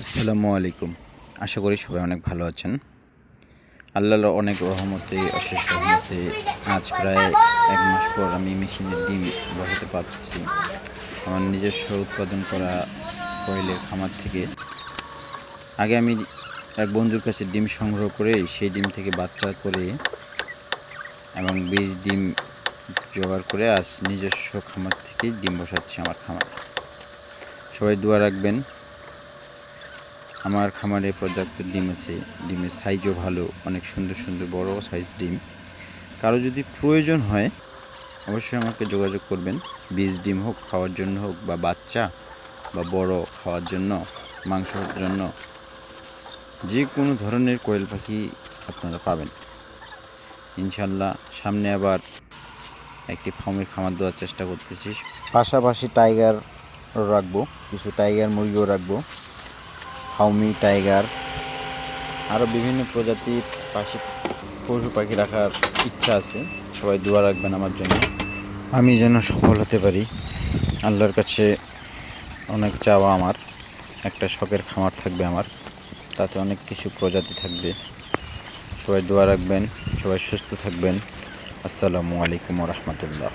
আসসালামু আলাইকুম। আশা করি সবাই অনেক ভালো আছেন। আল্লাহর অনেক রহমতে, অশেষ রহমতে আজ প্রায় ১ মাস পর আমি মেশিনের ডিম বসাতে পারতেছি। আমার নিজস্ব উৎপাদন করা কোয়েলের খামার থেকে। আগে আমি এক বন্ধুর কাছে ডিম সংগ্রহ করে সেই ডিম থেকে বাচ্চা করে এবং বীজ ডিম জোগাড় করে আজ নিজস্ব খামার থেকেই ডিম বসাচ্ছি আমার খামারে। সবাই দোয়া রাখবেন। আমার খামারে পর্যাপ্ত ডিম আছে, ডিমের সাইজও ভালো, অনেক সুন্দর সুন্দর বড় সাইজ ডিম। কারো যদি প্রয়োজন হয় অবশ্যই আমাকে যোগাযোগ করবেন। বীজ ডিম হোক, খাওয়ার জন্য হোক, বা বাচ্চা বা বড় খাওয়ার জন্য, মাংসর জন্য, যে কোনো ধরনের কোয়েল পাখি আপনারা পাবেন ইনশাল্লাহ। সামনে আবার একটি ফার্মের খামার দেওয়ার চেষ্টা করতেছি, পাশাপাশি টাইগার রাখবো, কিছু টাইগার মুরগিও রাখবো, ফাউমি, টাইগার, আরও বিভিন্ন প্রজাতির পশু পাখি রাখার ইচ্ছা আছে। সবাই দোয়া রাখবেন আমার জন্য, আমি যেন সফল হতে পারি। আল্লাহর কাছে অনেক চাওয়া আমার, একটা শখের খামার থাকবে আমার, তাতে অনেক কিছু প্রজাতি থাকবে। সবাই দোয়া রাখবেন, সবাই সুস্থ থাকবেন। আসসালামু আলাইকুম ওয়া রাহমাতুল্লাহ।